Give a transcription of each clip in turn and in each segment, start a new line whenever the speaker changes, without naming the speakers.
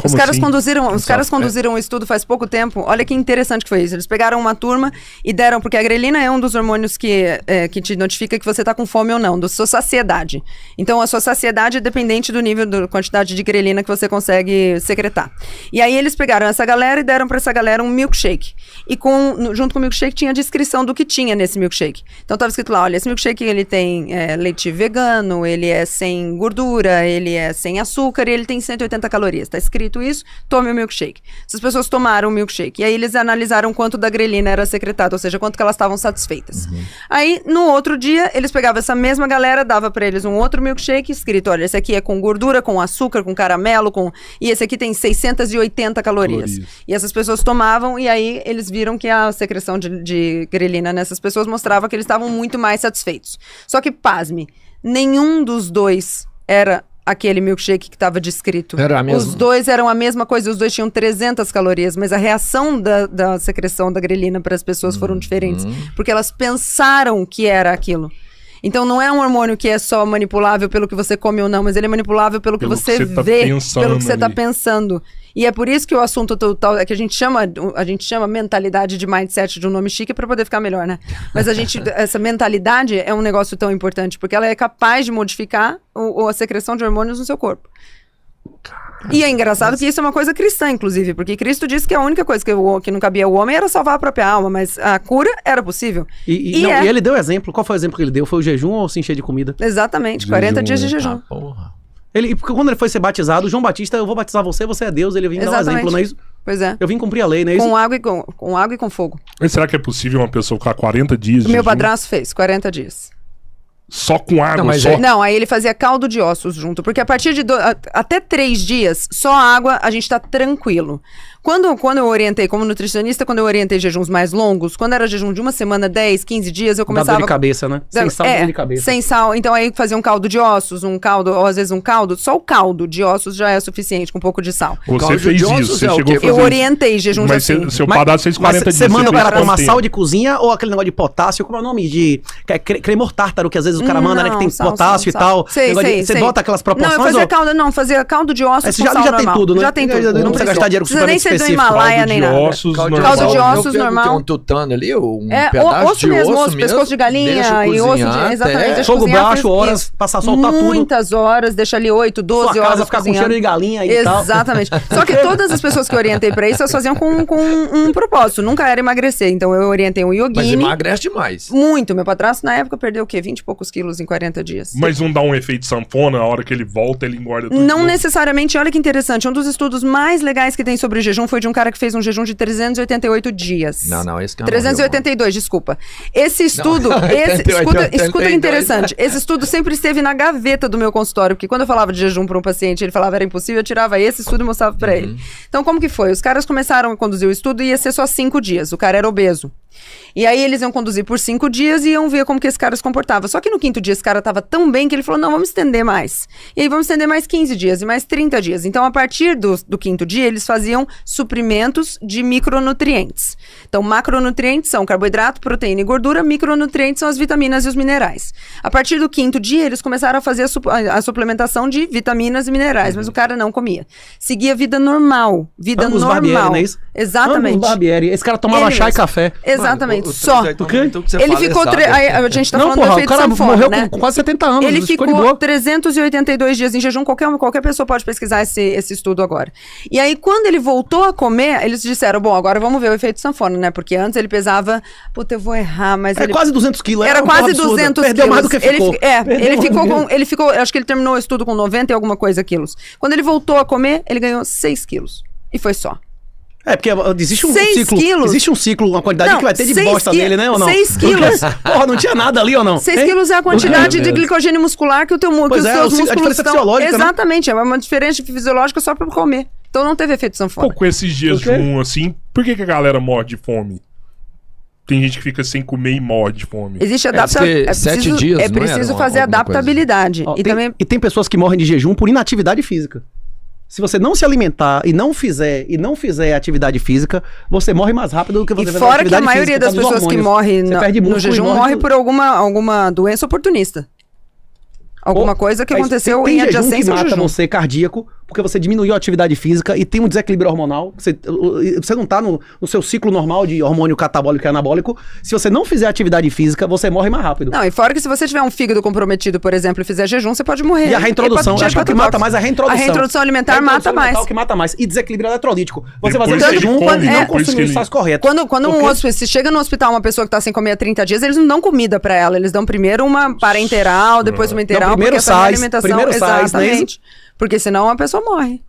Os caras conduziram um estudo faz pouco tempo. Olha que interessante que foi isso. Eles pegaram uma turma e deram... Porque a grelina é um dos hormônios que te notifica que você tá com fome ou não, da sua saciedade. Então, a sua saciedade é dependente do nível, da quantidade de grelina que você consegue secretar. E aí, eles pegaram essa galera e deram pra essa galera um milkshake. E junto com o milkshake tinha a descrição do que tinha nesse milkshake. Então, tava escrito lá, olha, esse milkshake ele tem leite vegano, ele é sem gordura, ele é sem açúcar e ele tem 180 calorias. Tá escrito isso, tome o milkshake. Essas pessoas tomaram o milkshake. E aí eles analisaram quanto da grelina era secretada, ou seja, quanto que elas estavam satisfeitas. Aí, no outro dia, eles pegavam essa mesma galera, dava pra eles um outro milkshake escrito, olha, esse aqui é com gordura, com açúcar, com caramelo, e esse aqui tem 680 calorias. E essas pessoas tomavam, e aí eles viram que a secreção de grelina nessas pessoas mostrava que eles estavam muito mais satisfeitos. Só que, pasme, nenhum dos dois era aquele milkshake que estava descrito. Os dois eram a mesma coisa, os dois tinham 300 calorias, mas a reação da secreção da grelina para as pessoas foram diferentes, porque elas pensaram que era aquilo. Então não é um hormônio que é só manipulável pelo que você come ou não, mas ele é manipulável pelo que você vê, pelo que você está pensando. E é por isso que o assunto total é que a gente chama mentalidade de mindset de um nome chique para poder ficar melhor, né? Mas essa mentalidade é um negócio tão importante, porque ela é capaz de modificar a secreção de hormônios no seu corpo. E é engraçado que isso é uma coisa cristã, inclusive, porque Cristo disse que a única coisa que não cabia ao homem era salvar a própria alma, mas a cura era possível.
E ele deu exemplo. Qual foi o exemplo que ele deu? Foi o jejum ou se encher de comida?
Exatamente, 40 dias de jejum.
Porra.
Porque quando ele foi ser batizado, João Batista, eu vou batizar você é Deus, ele vinha dar um exemplo, não é isso?
Pois é.
Eu vim cumprir a lei, não é isso?
Com água e com fogo.
Mas será que é possível uma pessoa ficar 40 dias de
Meu padrasto fez 40 dias.
Só com água?
Não, aí ele fazia caldo de ossos junto, porque a partir de até 3 dias, só água, a gente tá tranquilo. Quando eu orientei, como nutricionista, quando eu orientei jejuns mais longos, quando era jejum de uma semana, 10, 15 dias, eu começava...
Dá dor de cabeça, né? Sem sal, dor de cabeça.
Sem sal. Então aí fazia um caldo de ossos, ou às vezes um caldo, só o caldo de ossos já é suficiente, com um pouco de sal.
Você fez isso, você chegou a fazer...
Eu orientei jejuns assim.
Mas seu padrasto fez 40 dias.
Você manda o cara tomar sal de cozinha ou aquele negócio de potássio, como é o nome? Cremor tártaro, que às vezes o cara manda, né? Que tem potássio e tal.
Sei.
Você bota aquelas proporções?
Não, eu fazia caldo de ossos com sal
normal. Já tem tudo, né?
Já tem tudo.
Não precisa gastar dinheiro com suplemento específico.
Não precisa nem ser do Himalaia, nem nada. Caldo de ossos normal.
Tem um tutano ali, um pedaço de osso mesmo,
pescoço de galinha e osso de... Exatamente.
Fogo baixo, horas, passar a soltar tudo.
Muitas horas, deixa ali 8, 12 horas
casa ficar com cheiro de galinha e tal.
Exatamente. Só que todas as pessoas que eu orientei pra isso, elas faziam com um propósito. Nunca era emagrecer. Então eu orientei um yogini.
Mas emagrece demais.
Muito. Meu padrasto na época perdeu o quê? 20 e poucos quilos em 40 dias.
Mas não dá um efeito sanfona, a hora que ele volta, ele engorda tudo.
Não necessariamente. Olha que interessante. Um dos estudos mais legais que tem sobre jejum foi de um cara que fez um jejum de 388 dias.
Não, esse cara
382, desculpa. Esse estudo, escuta que interessante. Esse estudo sempre esteve na gaveta do meu consultório, porque quando eu falava de jejum para um paciente, ele falava era impossível, eu tirava esse estudo e mostrava para ele. Então, como que foi? Os caras começaram a conduzir o estudo e ia ser só 5 dias. O cara era obeso. E aí eles iam conduzir por 5 dias e iam ver como que esse cara se comportava. Só que no 5º dia esse cara tava tão bem que ele falou, não, vamos estender mais. E aí vamos estender mais 15 dias e mais 30 dias. Então, a partir do 5º dia, eles faziam suprimentos de micronutrientes. Então, macronutrientes são carboidrato, proteína e gordura. Micronutrientes são as vitaminas e os minerais. A partir do 5º dia, eles começaram a fazer a suplementação de vitaminas e minerais. Mas o cara não comia. Seguia vida normal. Vida
Ambos
normal.
Barbieri, não é isso?
Exatamente.
Ambos Barbieri. Esse cara tomava chá e café.
Exatamente. Só.
Ele
ficou... A gente tá falando do efeito
sanfona,
o cara
morreu
né?
com quase 70 anos.
Ele ficou 382 dias em jejum. Qualquer pessoa pode pesquisar esse estudo agora. E aí, quando ele voltou a comer, eles disseram, bom, agora vamos ver o efeito sanfona, né? Porque antes ele pesava... Puta, eu vou errar, mas ele...
quase 200 quilos.
Era quase 200
Perdeu
quilos.
mais do que ficou.
Ele ficou... Acho que ele terminou o estudo com 90 e alguma coisa quilos. Quando ele voltou a comer, ele ganhou 6 quilos. E foi só.
Porque existe um
6
ciclo.
quilos.
Existe um ciclo, uma quantidade que vai ter de bosta nele, né? Ou não?
6 quilos.
Porra, não tinha nada ali ou não?
6 quilos é a quantidade de glicogênio muscular que os teus músculos
a diferença fisiológica,
exatamente, é uma diferença fisiológica só pra comer. Então não teve efeito sanfona.
Pô, com esses dias de assim, por que a galera morre de fome? Tem gente que fica sem comer e morre de fome.
Existe adaptabilidade.
7 dias,
é preciso fazer adaptabilidade.
E tem pessoas que morrem de jejum por inatividade física. Se você não se alimentar e não fizer atividade física, você morre mais rápido do que você
fazer atividade física. E fora que a maioria das pessoas que morrem no jejum morre por alguma doença oportunista. Alguma coisa que aconteceu em adjacência ao jejum.
Tem jejum que mata você cardíaco porque você diminuiu a atividade física e tem um desequilíbrio hormonal. Você não tá no seu ciclo normal de hormônio catabólico e anabólico. Se você não fizer atividade física, você morre mais rápido.
Não, e fora que se você tiver um fígado comprometido, por exemplo, e fizer jejum, você pode morrer.
E a reintrodução, acho que o que mata mais é a reintrodução.
A reintrodução alimentar mata mais.
O que mata mais. E desequilíbrio eletrolítico. Você
Depois
fazer jejum
come,
e não
depois
consumir
que
os sais corretos.
Quando se chega no hospital uma pessoa que tá sem comer há 30 dias, eles não dão comida pra ela. Eles dão primeiro uma parenteral, depois uma integral.
Não, primeiro
alimentação,
sais,
exatamente. Porque senão a pessoa morre.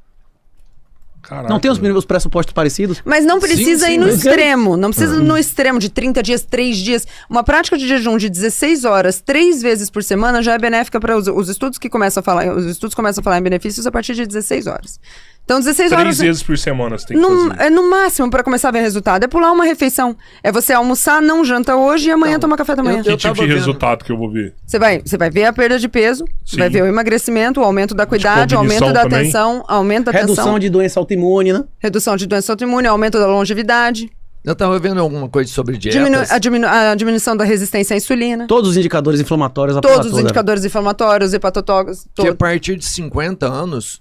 Caraca,
não tem os pressupostos parecidos?
Mas não precisa ir no
mas
extremo. Não precisa ir no extremo de 30 dias, 3 dias. Uma prática de jejum de 16 horas, 3 vezes por semana, já é benéfica para os estudos que começam a falar. Os estudos começam a falar em benefícios a partir de 16 horas. Então, 16 horas...
3 vezes por semana você tem que fazer.
É no máximo, para começar a ver resultado. É pular uma refeição. É você almoçar, não janta hoje e amanhã tomar café da manhã.
Que tipo de resultado que eu vou ver?
Você vai ver a perda de peso, você vai ver o emagrecimento, o aumento da cuidade, o aumento da atenção, aumento da
redução de doença autoimune, né?
Redução de doença autoimune, aumento da longevidade.
Eu tava vendo alguma coisa sobre dietas.
A diminuição da resistência à insulina.
Todos os indicadores inflamatórios.
Todos os indicadores inflamatórios, hepatotóxicos.
Que a partir de 50 anos,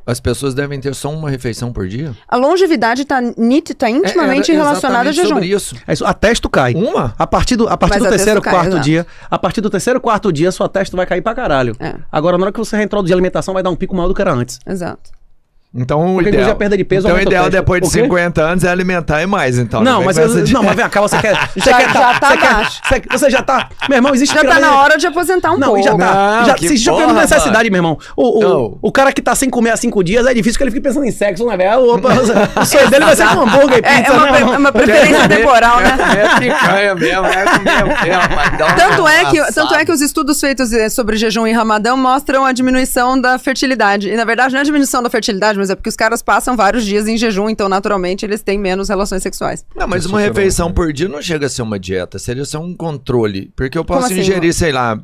as pessoas devem ter só uma refeição por dia?
A longevidade está intimamente relacionada a jejum.
Sobre isso.
A testo cai.
Uma?
A partir do terceiro, quarto dia. A partir do terceiro, quarto dia, sua testo vai cair pra caralho. Agora, na hora que você reintroduzir a alimentação, vai dar um pico maior do que era antes.
Exato.
Então,
porque
a
perda de peso,
então o ideal depois de 50 anos é alimentar e mais, então.
Não, mas vem cá, você quer...
já tá baixo.
Você já tá... Meu irmão, existe...
Já tá na hora de aposentar um pouco.
Não, já tá. Existe uma necessidade, meu irmão. O cara que tá sem comer há 5 dias, é difícil que ele fique pensando em sexo, né, velho? O sonho dele vai ser com hambúrguer e pizza, né?
É uma preferência temporal, né?
É picanha mesmo,
Tanto é que os estudos feitos sobre jejum e ramadão mostram a diminuição da fertilidade. E, na verdade, não é a diminuição da fertilidade, mas é porque os caras passam vários dias em jejum, então naturalmente eles têm menos relações sexuais.
Não, mas uma refeição por dia não chega a ser uma dieta, seria só um controle. Porque eu posso ingerir, sei lá,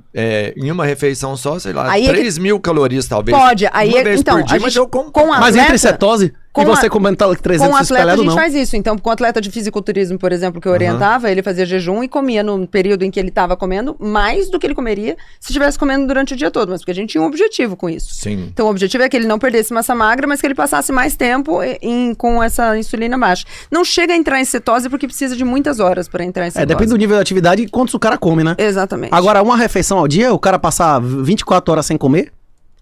em uma refeição só, sei lá, 3.000 calorias talvez.
Pode, aí
uma vez por dia, mas eu como.
Mas entre cetose... E você comentar 300
com o atleta a gente
não.
faz isso. Então, com o atleta de fisiculturismo, por exemplo, que eu orientava, ele fazia jejum e comia no período em que ele estava comendo mais do que ele comeria se estivesse comendo durante o dia todo. Mas porque a gente tinha um objetivo com isso.
Sim.
Então, o objetivo é que ele não perdesse massa magra, mas que ele passasse mais tempo com essa insulina baixa. Não chega a entrar em cetose porque precisa de muitas horas para entrar em cetose.
Depende do nível de atividade e quantos o cara come, né?
Exatamente.
Agora, uma refeição ao dia, o cara passar 24 horas sem comer,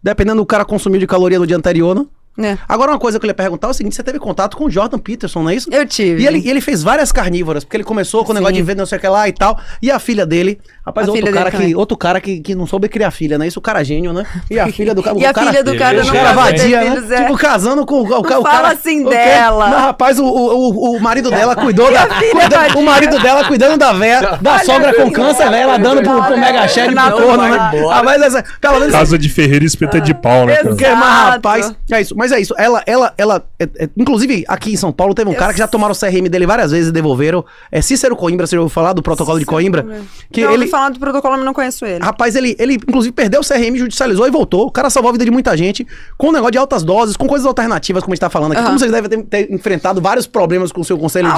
dependendo do cara consumir de caloria no dia anterior, né? Agora, uma coisa que eu ia perguntar é o seguinte: você teve contato com o Jordan Peterson, não é isso?
Eu tive.
E ele fez várias carnívoras, porque ele começou com o negócio de ver não sei o que lá e tal. E a filha dele, rapaz, outro cara que não soube criar filha, né? Isso, o cara gênio, né? E a filha do cara.
E a filha do cara não
cara vadia, né? Tipo, casando com o cara.
Fala assim dela.
Não, rapaz, o marido dela cuidou da. O marido dela cuidando da véia, da sogra com câncer, né? Ela dando pro mega share pro corno, né? Pelo menos.
Casa de Ferreira e espeta de pau, né?
Porque, mas, rapaz, é isso. Mas é isso. Ela inclusive, aqui em São Paulo, teve um cara que já tomaram o CRM dele várias vezes e devolveram. É Cícero Coimbra, você já ouviu falar do protocolo de Coimbra?
Que eu ouvi falar do protocolo, mas não conheço ele.
Rapaz, ele inclusive perdeu o CRM, judicializou e voltou. O cara salvou a vida de muita gente com um negócio de altas doses, com coisas alternativas, como a gente tá falando aqui. Como vocês devem ter enfrentado vários problemas com o seu conselho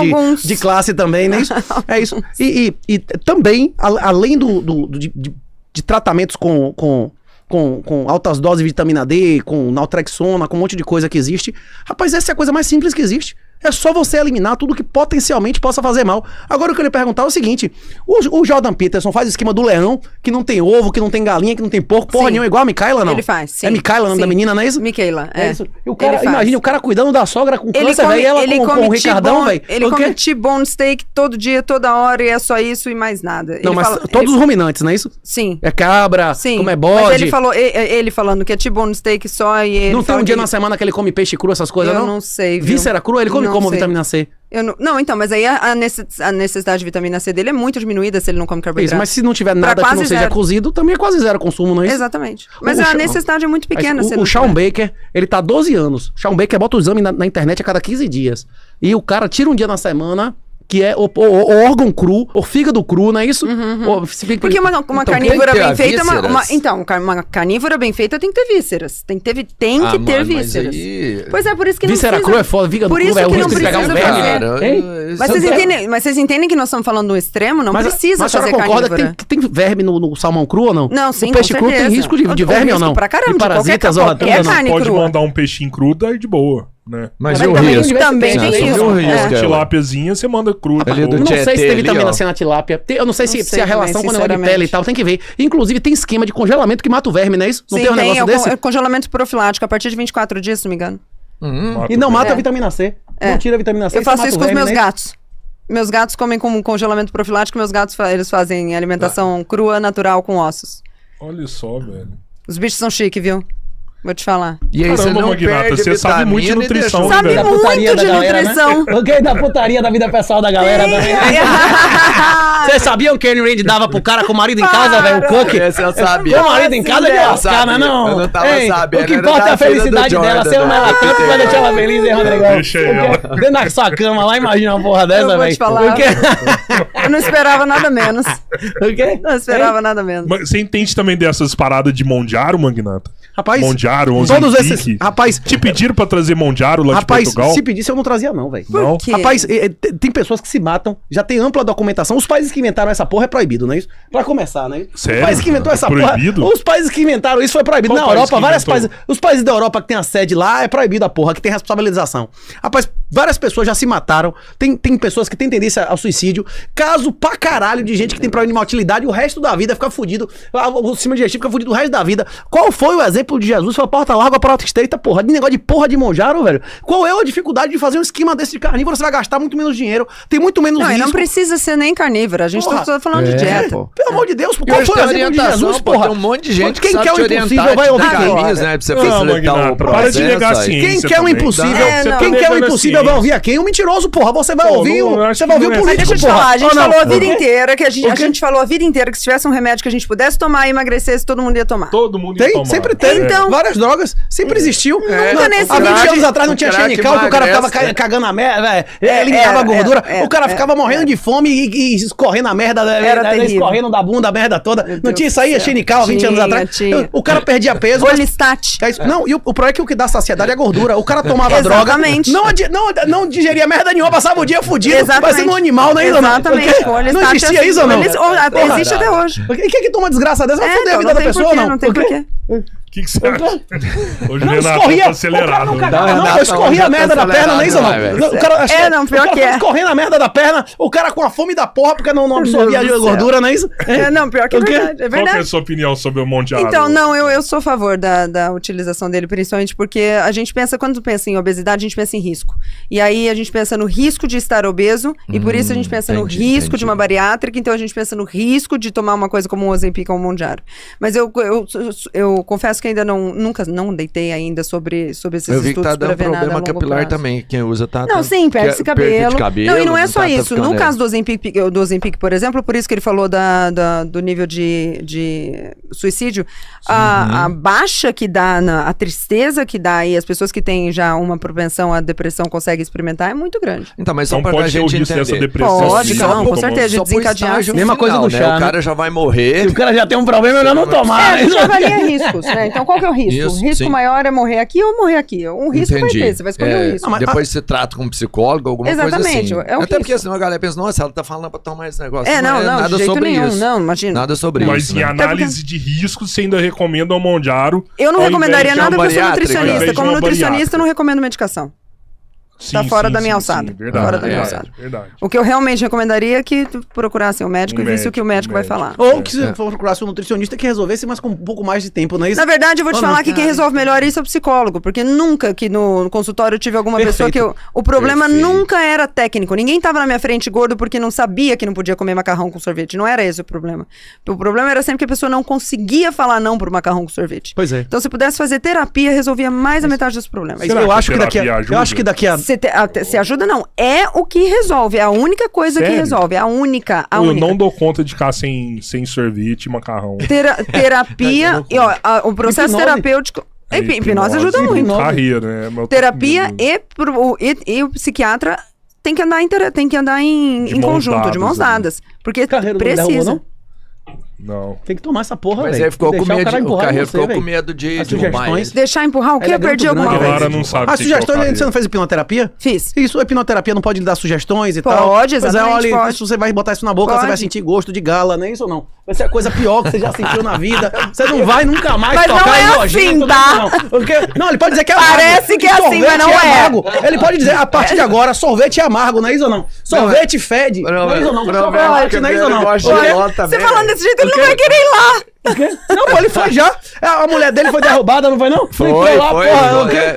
de classe também, né? É isso. E também, além de tratamentos com altas doses de vitamina D, com naltrexona, com um monte de coisa que existe. Rapaz, essa é a coisa mais simples que existe. É só você eliminar tudo que potencialmente possa fazer mal. Agora eu queria perguntar o seguinte: o Jordan Peterson faz o esquema do leão, que não tem ovo, que não tem galinha, que não tem porco, porra nenhuma, igual a Micaela, não?
Ele faz, sim.
É Micaela o nome da menina, não é isso?
Micaela, é.
Isso. E o cara, imagina, o cara cuidando da sogra com câncer, velho, e ela com o Ricardão, velho.
Ele come T-bone steak todo dia, toda hora, e é só isso e mais nada.
Não, mas todos os ruminantes, não é isso?
Sim.
É cabra, como é bode.
Mas ele falando que é T-bone steak só e ele...
Não tem um dia na semana que ele come peixe cru, essas coisas, não?
Eu não sei, viu?
Víscera crua, ele come como vitamina C?
Não, então, mas aí a necessidade de vitamina C dele é muito diminuída se ele não come carboidrato.
Isso, mas se não tiver nada que não seja cozido, também é quase zero consumo, não é isso?
Exatamente. Mas a necessidade é muito pequena.
O Shawn Baker, ele tá há 12 anos. Shawn Baker bota o exame na internet a cada 15 dias. E o cara tira um dia na semana que é o órgão cru, o fígado cru, não é isso?
Porque uma carnívora bem feita... uma carnívora bem feita tem que ter vísceras. Tem que ter vísceras. Pois é, por isso que não precisa...
Víscera crua é foda, fígado
cru
é o risco de pegar um verme.
Mas vocês entendem que nós estamos falando de um extremo? Não precisa fazer carnívora.
Mas a senhora concorda que tem verme no salmão cru ou não?
Não, sim,
o peixe cru tem risco de verme ou não?
Pra caramba, de
parasitas ou
qualquer carne
pode
crua.
mandar um peixinho cru, daí de boa, né?
Mas e o risco?
Também tem isso.
Uma tilápiazinha, você manda cru.
Eu não sei se tem vitamina C na tilápia. Eu não sei se a relação com o negócio de pele e tal, tem que ver. Inclusive, tem esquema de congelamento que mata o verme, não é isso? Não tem um negócio desse?
Congelamento profilático a partir de 24 dias, se não me engano.
E não mata a vitamina C. Não tira a vitamina C.
Eu faço isso com os meus gatos. Meus gatos comem com congelamento profilático, meus gatos eles fazem alimentação crua, natural, com ossos.
Olha só, velho.
Os bichos são chiques, viu? Vou te falar.
E aí,
caramba, Magnata, você sabe muito de nutrição,
sabe
velho.
muito de nutrição.
O que da putaria da vida pessoal da galera também. Vocês sabiam que o Kenny Reid dava pro cara com o marido em casa, velho? O Cook?
Esse eu sabia.
Com o marido em casa é lascar, não?
Eu não tava sabendo.
O que importa é a felicidade dela. Você ama ela tanto, vai deixar ela feliz, hein, Rodrigão?
Deixa ela.
Dentro da sua cama lá, imagina uma porra dessa, velho.
Eu vou te falar. Eu não esperava nada menos.
O quê?
Não esperava nada menos.
Mas você entende também dessas paradas de Mondiaro, Magnata?
Rapaz,
Mondiaro,
todos esses... Rapaz...
Te pediram pra trazer Mondiaro lá de Portugal?
Rapaz, se pedisse eu não trazia não, velho.
Não?
Rapaz, tem pessoas que se matam, já tem ampla documentação. Os países que inventaram essa porra é proibido, não é isso? Pra começar, né?
Sério?
Os países que inventaram essa
proibido?
porra... Os países que inventaram isso foi proibido.
Qual
Na Europa, vários
inventou?
países... Os países da Europa que tem a sede lá, é proibido a porra, que tem responsabilização. Rapaz, várias pessoas já se mataram. Tem pessoas que têm tendência ao suicídio. Caso pra caralho de gente que tem problema de motilidade, o resto da vida fica fudido. O sistema digestivo fica fudido o resto da vida. Qual foi o exemplo de Jesus? Foi a porta larga, a porta estreita, porra. De negócio de porra de Monjaro, velho. Qual é a dificuldade de fazer um esquema desse de carnívoro? Você vai gastar muito menos dinheiro, tem muito menos risco.
Não precisa ser nem carnívoro. A gente tá falando de dieta.
Pelo amor de Deus, qual foi o exemplo de Jesus, porra?
Tem um monte de gente
quem
que
quer o impossível vai ouvir quem?
Né, pra você facilitar o processo.
Para de negar a ciência.
Quem quer o impossível, quem quer o impossível vai ouvir a quem? O mentiroso, porra. Você vai ouvir o político,
mas deixa eu te falar, a gente
não,
falou a vida inteira que a gente falou a vida inteira que se tivesse um remédio que a gente pudesse tomar e emagrecesse, todo mundo ia tomar.
Todo mundo ia
Tem,
tomar.
sempre teve.
Então,
várias drogas, sempre existiu.
Nunca nesse
Há 20
nível.
anos atrás não tinha xenical, que o cara ficava cagando a merda, velho. Eliminava a gordura. O cara ficava morrendo de fome e escorrendo a merda, escorrendo da bunda, a merda toda. Não tinha isso aí, a xenical, 20 anos atrás. O cara perdia peso.
Olistat.
Não, e o problema é que o que dá saciedade é a gordura. O cara tomava droga, não digeria merda nenhuma, passava o dia fudido, parecendo um animal, não é isso?
Exatamente.
Não existia isso ou não?
Existe até hoje.
Quem que toma desgraça dessa? Vai foder a vida da pessoa ou não?
Não tem porquê.
O que você acha? Hoje o
Não,
Renato
escorria,
tá acelerado.
o cara não escorria a merda da perna, não é isso não? O cara,
pior que é.
Escorrendo a merda da perna, o cara com a fome da porra, porque não absorvia a gordura, não é isso?
Não, pior que é verdade. É
Qual que é a
verdade.
sua opinião sobre o Mondiaro?
Então, não, eu sou a favor da utilização dele, principalmente porque a gente pensa, quando pensa em obesidade, a gente pensa em risco. E aí a gente pensa no risco de estar obeso, e por isso a gente pensa no risco de uma bariátrica, então a gente pensa no risco de tomar uma coisa como um Ozempic ou um Mondiaro. Mas eu confesso que ainda nunca deitei ainda sobre esses estudos.
Eu vi que tá dando
ver nada
problema
a longo
capilar
prazo.
também. Quem usa tá...
Não, sim, perde-se cabelo. Não, e não é só
tá
isso.
ficando
No caso do Ozempic, por exemplo, por isso que ele falou do nível de suicídio, a baixa que dá, a tristeza que dá, e as pessoas que têm já uma propensão à depressão conseguem experimentar, é muito grande.
Então, mas só
Então
pra
pode ser o
gente
risco dessa
entender.
depressão.
Pode,
sim,
não, com
tomando.
certeza,
Só pro
desencadear.
estágio
Mesma coisa
final,
do
né?
chá,
O cara já vai morrer.
O cara já tem um problema, melhor não tomar.
A gente avalia riscos, né? Então, qual que é o risco?
Isso,
O risco
sim.
maior é morrer aqui ou morrer aqui. Um risco vai ter, você vai escolher um risco.
Depois você trata com um psicólogo, alguma coisa assim.
Exatamente, é o
Até porque
risco.
senão a galera pensa, nossa, ela tá falando pra tomar esse negócio.
Não,
nada
de jeito
sobre
nenhum,
isso.
não, imagina.
Nada sobre
Mas
isso.
em
né?
análise de risco, você ainda recomenda o Mondiaro?
Eu não
ao
recomendaria
invés de
nada
uma
porque eu sou
ao
bariátrica,
invés
nutricionista.
de
Como
uma
nutricionista,
bariátrica.
eu não recomendo medicação. Tá
Sim,
fora
sim,
da minha
sim,
alçada.
sim, verdade,
Fora da minha
verdade,
alçada.
verdade.
O que eu realmente recomendaria é que tu procurasse um médico e visse o que o médico vai falar.
Ou que se for procurasse um nutricionista que resolvesse, mas com um pouco mais de tempo, não é isso?
Na verdade, eu vou te
Ou
falar
não?
que quem resolve melhor isso é o psicólogo, porque nunca que no consultório eu tive alguma pessoa
Perfeito.
que o problema
Perfeito.
nunca era técnico. Ninguém tava na minha frente gordo porque não sabia que não podia comer macarrão com sorvete. Não era esse o problema. O problema era sempre que a pessoa não conseguia falar não pro macarrão com sorvete.
Pois é.
Então, se pudesse fazer terapia, resolvia mais a metade dos problemas.
Será
Eu
que
acho
a
que daqui
terapia
a...
ajuda?
Eu acho que daqui a...
Se ajuda, não. É o que resolve. É a única coisa que
Sério?
resolve. É a única. A
Eu
única.
não dou conta de ficar sem sorvete e macarrão.
Terapia. E, ó, o processo
Hipnose.
terapêutico. Hipnose ajuda muito.
Carreira, né? Meu
Terapia
medo.
e o psiquiatra tem que andar em conjunto, de mãos dadas. Porque
Carreiro
precisa.
Não derrubou,
Não.
Tem que tomar essa porra, velho.
Mas aí ficou com medo, o Carreiro ficou com
velho.
medo de
sugestões.
Deixar empurrar o quê?
Ele é
Eu perdi
muito
alguma
grande,
coisa.
A Lara não sabe.
A sugestão, você não fez hipnoterapia?
Fiz.
Isso, a hipnoterapia não pode lhe dar sugestões e tal.
Pode, exatamente,
Mas olha,
pode.
se você vai botar isso na boca,
Pode.
você vai sentir gosto de gala, não é isso ou não? Vai ser a coisa pior que você já sentiu na vida. Você não vai nunca mais
Mas
tocar
não é
em lojinha,
assim,
tudo
tá?
Não. Porque, não, ele pode dizer que é
Parece
amargo.
que é assim, mas
Sorvete
não é.
amargo. Ele pode dizer, a partir de agora, sorvete é amargo, não é isso ou não? Sorvete fede, não é isso ou não? Sorvete, não é isso ou não?
Você falando desse jeito, ele não vai querer ir lá.
Não, pô, ele foi já. A mulher dele foi derrubada, não foi não?
Foi,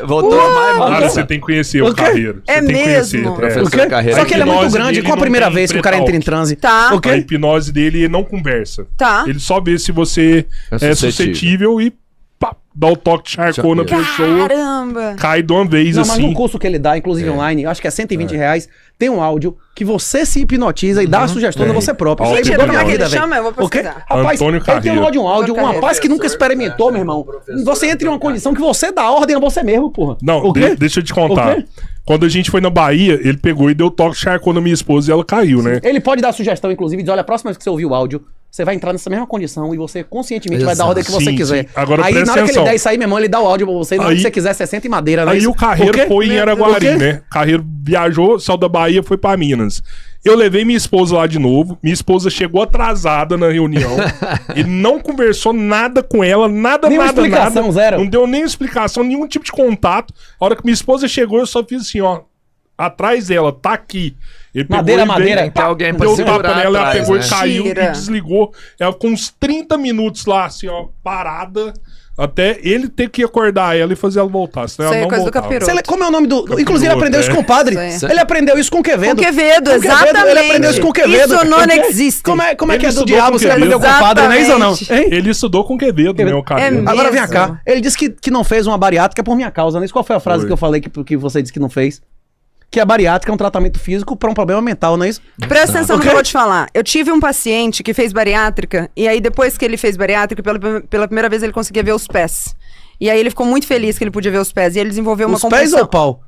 voltou mais.
Cara, você tem que conhecer o Carreiro.
É
Você tem que
mesmo?
conhecer.
O quê?
Carreiro.
Só que ele é muito
hipnose
grande.
dele
Qual a
não
primeira
tem
vez que o cara entra em transe?
Tá.
O
A
quê?
hipnose dele não conversa.
Tá.
Ele só vê se você é suscetível e pá, dá o toque de Charcot na pessoa,
Caramba.
cai de uma vez
Não, mas
assim.
no curso que ele dá, inclusive online, acho que é R$120, tem um áudio que você se hipnotiza e dá sugestões a você próprio. Isso aí
Mentira,
mudou
como é
minha
que ele
vida,
chama? Eu
velho.
vou
O quê?
pesquisar.
Rapaz,
Antônio
ele tem
Carreiro.
um áudio,
Antônio
um rapaz que nunca
Carreiro.
experimentou, meu irmão. Você entra em uma condição que você dá ordem a você mesmo, porra.
Não,
O quê?
deixa eu te
O
contar.
quê?
Quando a gente foi na Bahia, ele pegou e deu toque de Charcot na minha esposa e ela caiu, né?
Ele pode dar sugestão, inclusive, dizer, olha, a próxima vez que você ouvir o áudio, você vai entrar nessa mesma condição e você conscientemente vai dar a ordem que você
Sim,
quiser.
sim. Agora,
aí,
presta
na hora que ele
atenção.
der isso aí, meu irmão, ele dá o áudio pra você, e na hora que
Aí-
você quiser, você senta em madeira, né?
Aí o Carreiro foi em
O
Araguari,
quê?
né? Carreiro viajou, saiu da Bahia, foi pra Minas. Eu levei minha esposa lá de novo. Minha esposa chegou atrasada na reunião. Ele não conversou nada com ela, nada,
Nenhuma
nada,
explicação,
nada.
zero.
Não deu nem explicação, nenhum tipo de contato. A hora que minha esposa chegou, eu só fiz assim, ó. Atrás dela, tá aqui. Ele pegou
Madeira,
e veio,
madeira.
Tem que ter alguém pra
deu tapa
segurar
nela, ela
atrás,
pegou
né?
e caiu
Mentira.
e desligou. Ela ficou uns 30 minutos lá, assim, ó, parada. Até ele ter que acordar ela e fazer ela voltar. Senão
Isso aí
ela
é
não
coisa do
voltava.
capiroto.
Como é o nome do. Inclusive, ele aprendeu isso com o padre.
Isso
Ele aprendeu isso com o Quevedo.
Com Quevedo,
Com o Quevedo,
exatamente.
Ele aprendeu isso com o Quevedo.
Isso não
O quê?
existe.
Como é que
Ele
é do
estudou
diabo
com
você aprendeu com o
Quevedo.
padre, não é isso ou não?
Exatamente.
Hein?
Ele estudou com Quevedo, né, o cara.
É mesmo.
Agora vem cá. Ele disse que não fez uma bariátrica por minha causa, né? Qual foi a frase
Foi.
que eu falei que você disse que não fez? Que a bariátrica é um tratamento físico para um problema mental, não é isso?
Presta atenção no que
Ok?
eu vou te falar. Eu tive um paciente que fez bariátrica, e aí depois que ele fez bariátrica, pela primeira vez ele conseguia ver os pés. E aí ele ficou muito feliz que ele podia ver os pés. E ele desenvolveu uma
Os pés ou o pau?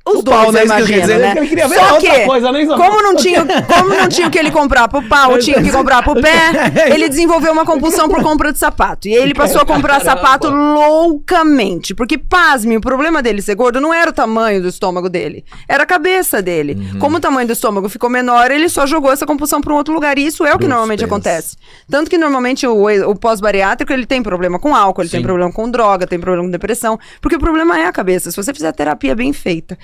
Os
O
dois,
pau, né?
eu
Isso que eu queria
imagino,
dizer.
né?
Ele queria ver
Só
outra
que,
coisa, né?
como não tinha o que ele comprar pro pau, tinha o que comprar pro pé, ele desenvolveu uma compulsão por compra de sapato. E aí ele passou a comprar sapato loucamente. Porque, pasme, o problema dele ser gordo não era o tamanho do estômago dele, era a cabeça dele. Como o tamanho do estômago ficou menor, ele só jogou essa compulsão pra um outro lugar. E isso é o que normalmente acontece. Tanto que normalmente o pós-bariátrico, ele tem problema com álcool, ele tem problema com droga, tem problema com depressão. Porque o problema é a cabeça. Se você fizer a terapia bem feita,